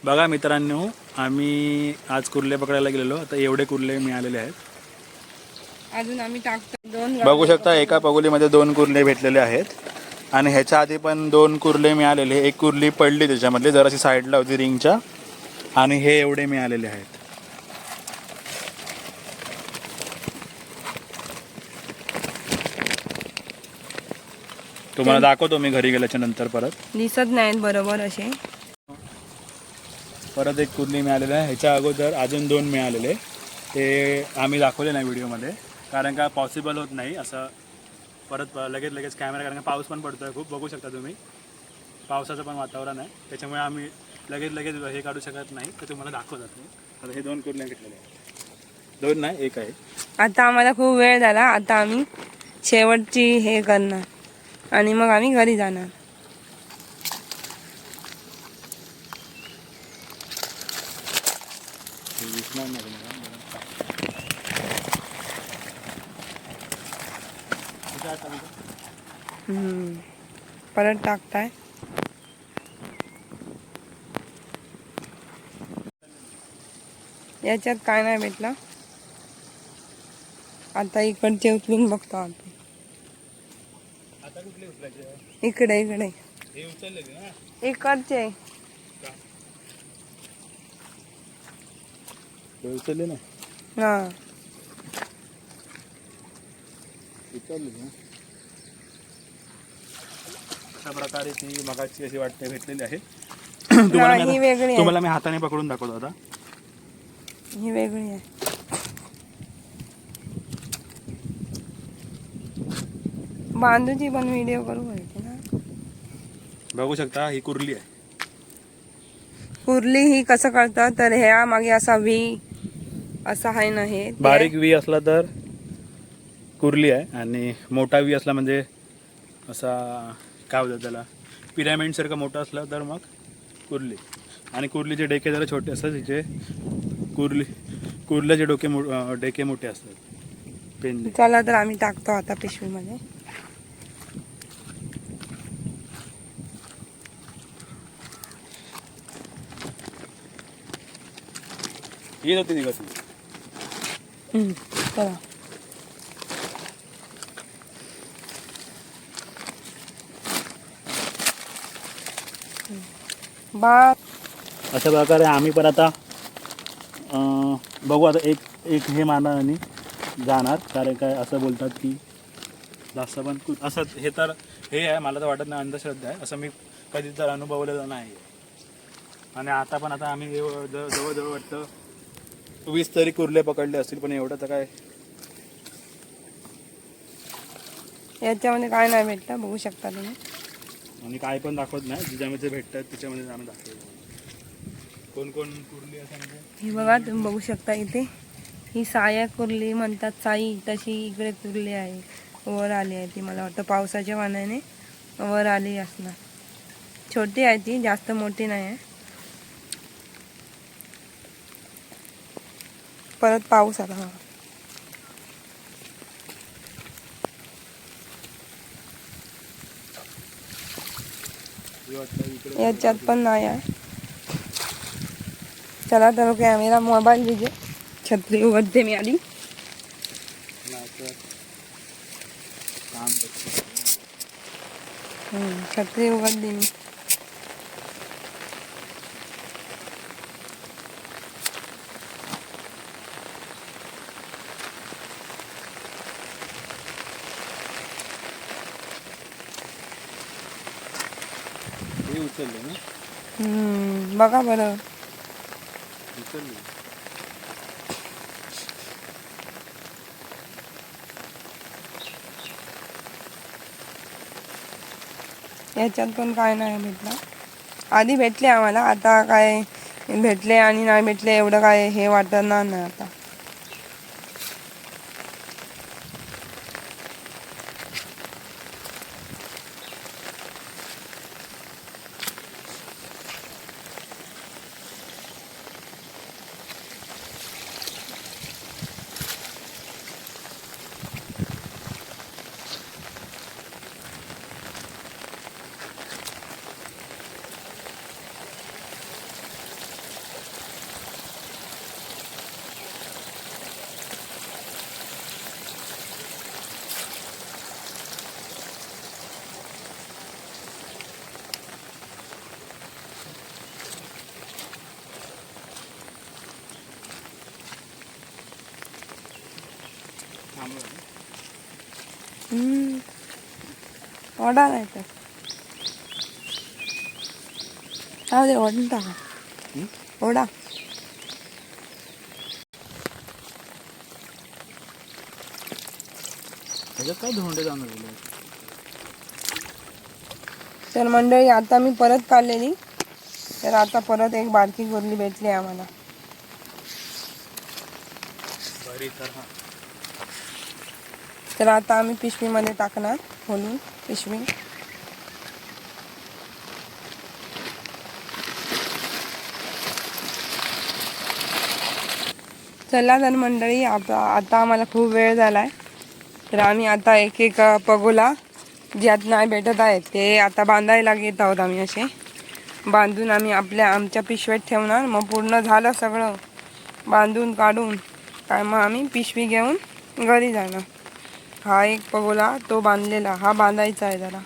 बघा मित्रांनो, आम्ही आज कुर्ले पकडायला गेलेलो. आता एवढे कुर्ले मिळालेले आहेत. अजून आम्ही टाकतो 2 बघू शकता एका पगोलीमध्ये 2 कुर्ले भेटलेले आहेत. आणि ह्याच्या आधी पण 2 कुर्ले मिळालेले. एक कुर्ली पडली त्याच्यामधली, जराशी साईडला होती रिंगच्या. आणि हे एवढे मिळालेले आहेत. तुम्हाला दाखवतो मी घरी गेल्याच्या नंतर. परत दिसत नाहीत बरोबर असे. परत एक कुर्ली मिळालेली आहे. ह्याच्या अगोदर अजून 2 मिळालेले. ते आम्ही दाखवले नाही व्हिडिओमध्ये, कारण का पॉसिबल होत नाही असं परत लगेच कॅमेरा, कारण का पाऊस पण पडतो आहे खूप. बघू शकता तुम्ही, पावसाचं पण वातावरण आहे. त्याच्यामुळे आम्ही लगेच हे काढू शकत नाही. तर तुम्हाला दाखवतात मी. आता हे 2 कुर्ले घेतलेले आहेत. 2 नाही, 1 आहे. आता आम्हाला खूप वेळ झाला. आता आम्ही शेवटची हे करणार आणि मग आम्ही घरी जाणार. परत टाकताय. याच्यात काय नाही भेटला. आता इकडचे उचलून बघतो आपण. आता कुठले उचलायचे? इकडे हे उचलले ना इकडचे. हे उचलले ना. हा उचलले ना. अशा प्रकारे ती मगाची अशी वाटते भेटलेली आहे. ही वेगळी आहे. तुम्हाला मी हाताने पकडून दाखवतो आता. ही वेगळी आहे. बांधूची पण व्हिडिओ करू पाहिजे ना. बघू शकता ही कुर्ली आहे. कुर्ली ही कसं करतात तर ह्या मागे असा व्ही असा आहे ना. हे बारीक व्ही असला तर कुर्ली आहे, आणि मोठा व्ही असला म्हणजे असा काय होतं त्याला, पिरॅमिड सारखं मोठं असलं तर मग कुर्ली. आणि कुर्लीचे डेके जरा छोटे असतात. तिचे कुर्ल्याचे डेके मोठे असतात. पेनले. चला तर आम्ही टाकतो आता पिशवीमध्ये. येत होती निघत. चला. बा अशा प्रकारे आम्ही पण आता बघू. आता एक हे मारणार आणि जाणार, कारण काय असं बोलतात की जास्त पण असं हे तर हे आहे. मला तर वाटत नाही, अंधश्रद्धा आहे. असं मी कधी तर अनुभवलेलं नाही. आणि आता आम्ही जवळजवळ वाटतं 20 तरी कुर्ले पकडले असतील, पण एवढं तर काय. याच्यामध्ये काय नाही भेटलं, बघू शकता तुम्ही. आणि काय पण दाखवत नाही. ज्याच्यामध्ये भेटतात त्याच्यामध्ये आम्ही दाखवतो कोण कुर्ली असं. म्हणजे हे बघा तुम्ही बघू शकता इथे. ही साया कुर्ली म्हणतात, साई. तशी इकडे कुर्ली आहे, वर आली आहे ती. मला वाटतं पावसाच्या पाण्याने वर आली असणार. छोटी आहे ती, जास्त मोठी नाही आहे. परत पाऊस आला. हा याच्यात पण नाही आहे. चला तर कॅमेरा मोबाईल दीजिए. छत्री उघडते मी आधी. छत्री उघडली मी. उचलले ना. बघा बरं. उचलले. याच्यात पण काय नाही भेटलं. आधी भेटले आम्हाला, आता काय भेटले आणि नाही भेटले एवढं काय हे वाटणार नाही आता. ओढा नाही तर हा दे ओढून टाका ओढा. त्याच्यात काय धोंडे जाणार. तर मंडळी आता मी परत काढलेली, तर आता परत एक बारकी कुर्ली भेटली आम्हाला. तर आता आम्ही पिशवीमध्ये टाकणार खोलून पिशवी. चला तर मंडळी आता आम्हाला खूप वेळ झालाय, तर आम्ही आता एक एक पगोला ज्यात नाही भेटत आहेत ते आता बांधायला घेत आहोत. आम्ही असे बांधून आम्ही आमच्या पिशवीत ठेवणार. मग पूर्ण झालं सगळं बांधून काढून काय मग आम्ही पिशवी घेऊन घरी जाणार. हा एक पगोला तो बांधलेला, हा बांधायचा आहे जरा.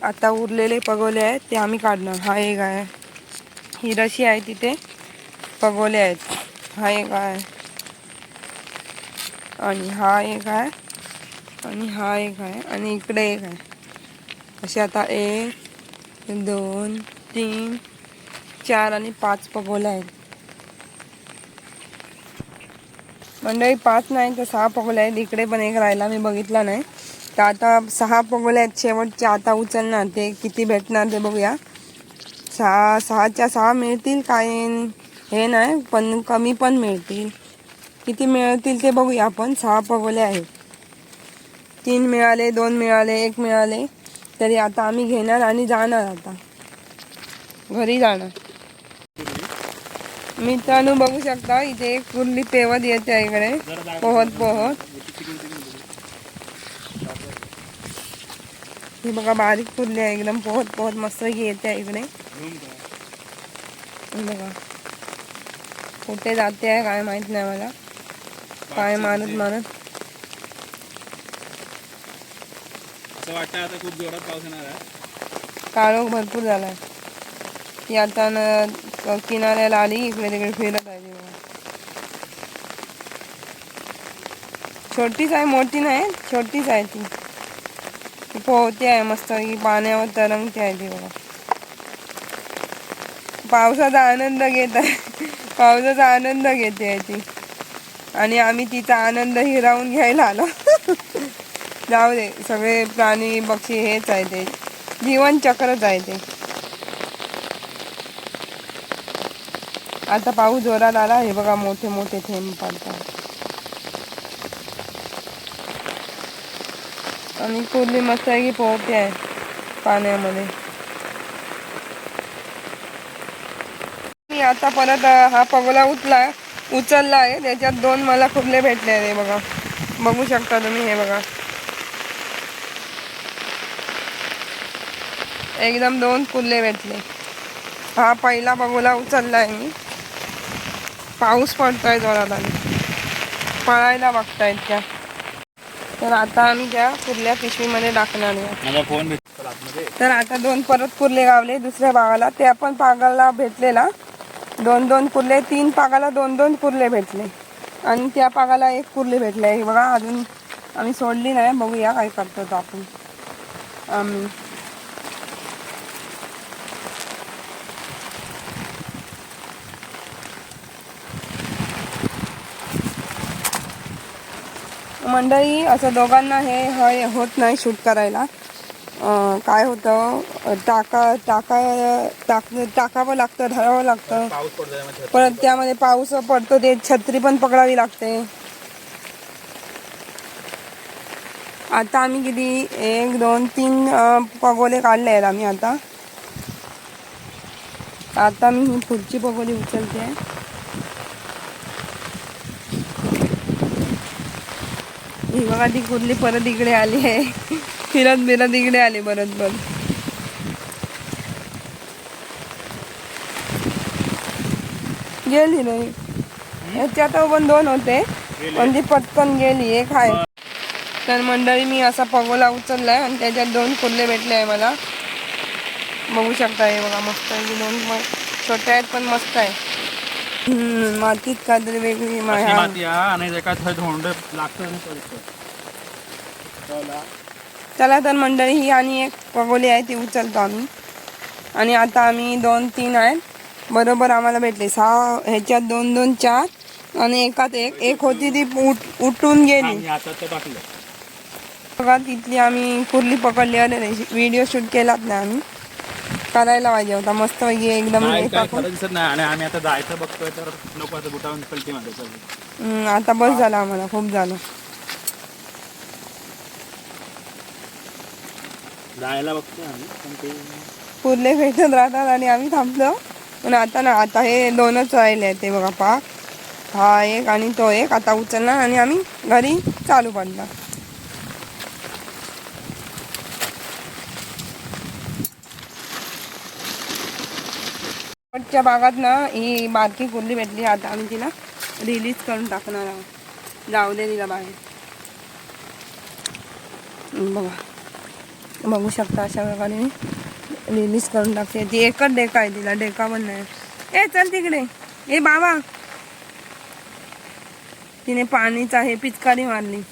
आता उरलेले पगोले आहेत ते आम्ही काढणार. हा एक आहे, ही रशी आहे तिथे पगोले आहेत. हा एक आहे आणि हा एक आहे आणि हा एक आहे आणि इकडे एक आहे. असे आता 1 2 3 4 आणि 5 पगोले आहेत. मंडळी 5 नाही तर 6 पगोले आहेत. इकडे पण एक राहिला, मी बघितला नाही. तर आता 6 पगोले आहेत शेवटचे. आता उचलणार, ते किती भेटणार ते बघूया. 6च्या 6 मिळतील काय हे नाही, पण कमी पण मिळतील. किती मिळतील ते बघूया आपण. 6 पगोले आहेत. 3 मिळाले, 2 मिळाले, 1 मिळाले. तरी आता आम्ही घेणार आणि जाणार, आता घरी जाणार. मित्रांनो बघू शकता इथे एक कुर्ली पेवत येते इकडे पोहत पोहत. ही बघा बारीक कुर्ली आहे एकदम, पोहत पोहत मस्त येते इकडे. बघा कुठे जाते आहे काय माहित नाही मला, पाय मारत मारत. असं वाटतं आता खूप जोरात पाऊस येणार आहे. काळोख भरपूर झालाय. ती आता किनाऱ्याला आली, इकडे तिकडे फिरत आहे. छोटीच आहे, मोठी नाही, छोटीच आहे. ती पोहते आहे मस्त, ही पाण्यावर तरंगते आहे ती बघा. पावसाचा आनंद घेत आहे, पावसाचा आनंद घेते आहे ती. आणि आम्ही तिचा आनंद हिरावून घ्यायला आलो. जाऊ दे, सगळे प्राणी पक्षी हेच आहे, ते जीवनचक्रच आहे ते. आता पाऊस जोरात आला, हे बघा मोठे मोठे थेंब पडतात. आणि कुर्ली मस्त आहे की पोहते आहे पाण्यामध्ये. मी आता परत हा पगोला उचलला आहे, त्याच्यात 2 मला कुर्ले भेटले आहे. हे बघा, बघू शकता तुम्ही. हे बघा एकदम 2 कुर्ले भेटले. हा पहिला पगोला उचलला आहे मी. पाऊस पडतोय जोरात आणि पळायला बघतायत त्या. तर आता आम्ही त्या कुर्ल्या पिशवीमध्ये टाकणार आहे. तर आता 2 परत कुर्ले गावले दुसऱ्या भागाला. ते आपण पागाला भेटलेला 2-2 कुर्ले, 3 पागाला 2-2 कुर्ले भेटले आणि त्या पागाला 1 कुर्ली भेटले. हे बघा अजून आम्ही सोडली नाही, बघूया काय करतो आपण आम्ही. मंडळी असं दोघांना हे होत नाही शूट करायला. काय होतं, टाकावं लागतं, धरावं लागतं. परत त्यामध्ये पाऊस पडतो, ते छत्री पण पकडावी लागते. आता आम्ही किती 1 2 3 पगोले काढले आहेत आम्ही. आता मी ही पुढची पगोली उचलते आहे. ही बघा ती कुर्ली परत इकडे आली आहे, फिरत फिरत इकडे आली बरोबर. गेली नाही, याच्यात पण 2 होते पण ती पटकन गेली. 1 आहे. तर मंडळी मी असा पगोला उचललाय आणि त्याच्यात 2 कुर्ले भेटले आहे मला, बघू शकता. हे बघा मस्त आहे, 2 छोटे आहेत पण मस्त आहे. मातीत काहीतरी वेगळी अशी माया. माती हा आणि एका थंड धोंड लागतं आणि पडतं. चला. चला तर मंडळी, ही आणि एक पगोली आहे ती उचलतो आम्ही. आणि आता आम्ही 2-3 आहेत, बरोबर आम्हाला भेटले 6. ह्याच्यात 2-2 4 आणि एकात एक होती ती उठून गेली. आम्ही आता ते टाकलं. बघा तिथली आम्ही कुर्ली पकडली. अरे व्हिडिओ शूट केलाच नाही आम्ही, करायला पाहिजे होता मस्त पैकी एकदम. नाही काय खरं दिसत नाही आणि आम्ही आता जायचं बघतोय तर नको आता बुटावून पलटी मारायचं. आता बस झालं आम्हाला, खूप झालं. जायला बघतोय आम्ही पण ते कुर्ले भेटत राहतात आणि आम्ही थांबलो. पण आता ना, आता हे 2च राहिले आहेत. ते बघा पाक, हा एक आणि तो एक. आता उचलणार आणि आम्ही घरी चालू पडणार. च्या भागात ना ही बारकी कुर्ली भेटली. आता आम्ही तिला रिलीज करून टाकणार आहोत. जाऊ दे तिला बाहेर. बघू शकता अशा प्रकारे मी रिलीज करून टाकते. ती एकच डेका आहे, तिला डेका पण नाही. ए चल तिकडे, ए बाबा. तिने पाणीच आहे पिचकारी मारली.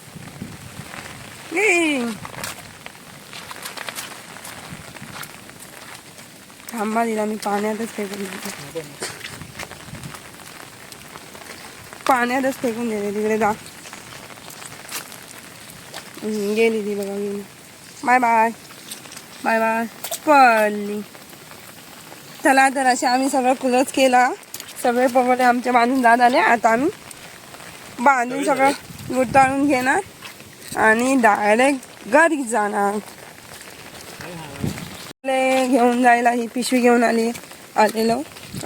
थांबा, तिला मी पाण्यातच फेकून देते. पाण्यातच फेकून देते, तिकडे जा. गेली ती बघा, गेली. Bye bye bye bye. पडली. चला तर असे आम्ही सगळं क्लोज केला. सगळे पगोले आमचे बांधून जात आले. आता आम्ही बांधून सगळं गुताळून घेणार आणि डायरेक्ट घरी जाणार. घेऊन जायला ही पिशवी घेऊन आलेलो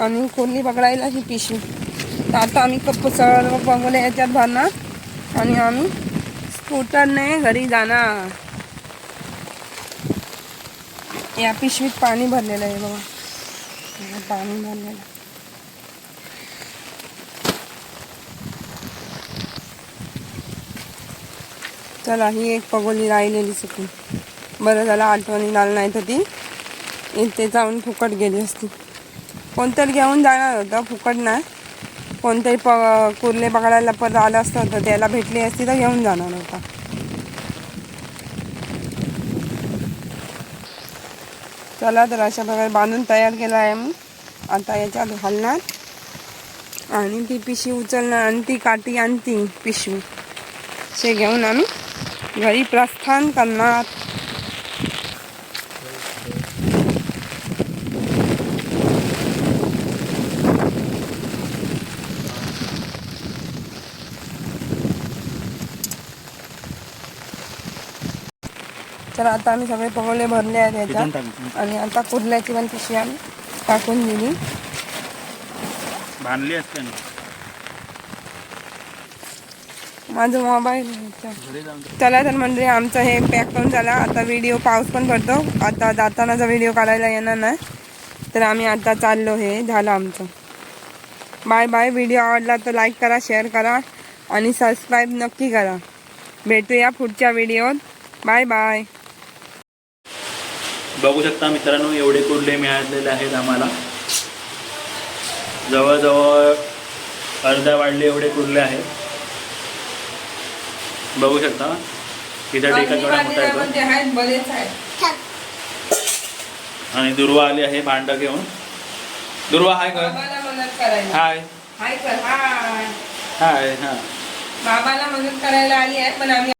आणि कुर्ली पकडायला ही पिशवी. तर आता आम्ही सर्व पगोले याच्यात भरणार आणि आम्ही स्कूटरने घरी जाणार. या पिशवीत पाणी भरलेलं आहे बघा, पाणी भरलेलं. चला, ही एक पगोली राहिलेली चुकून. बरं झालं आठवणी झालं, नाही तर ती इथे जाऊन फुकट गेली असती. कोणतरी घेऊन जाणार होतं, फुकट नाही. कोणतरी कुर्ले पकडायला परत आलं असतं तर त्याला भेटली असती तर घेऊन जाणार होता. चला तर अशा प्रकारे बांधून तयार केला आहे मी. आता याच्यात घालणार आणि ती पिशवी उचलणार आणि ती काठी आणि ती पिशवी से घेऊन आम्ही घरी प्रस्थान करणार. तर आता आम्ही सगळे पगोले भरले आहेत याच्यात आणि आता कुर्ल्याची पण पिशवी आम्ही टाकून दिली. बांधली असते ना माझं मोबाईल. चला तर म्हणजे आमचं हे पॅक करून झाला. आता व्हिडिओ पाऊस पण पडतो, आता जातानाचा व्हिडिओ काढायला येणार नाही तर आम्ही आता चाललो. हे झालं आमचं. Bye bye. व्हिडिओ आवडला तर लाईक करा, शेअर करा आणि सबस्क्राईब नक्की करा. भेटूया पुढच्या व्हिडिओत. Bye bye. बघू शकता मित्रांनो, एवढे कुर्ले मिळालेले आहेत आम्हाला. जवळजवळ अर्ध्या वाढले एवढे कुर्ले आहेत. बघू शकता तिचा डेका केवढा मोठा येतो. आणि दुर्वा आली आहे भांड घेऊन. दुर्वा हाय कर. हाय हाय. हाय. हा बाबाला मदत करायला आली आहे पण आम्ही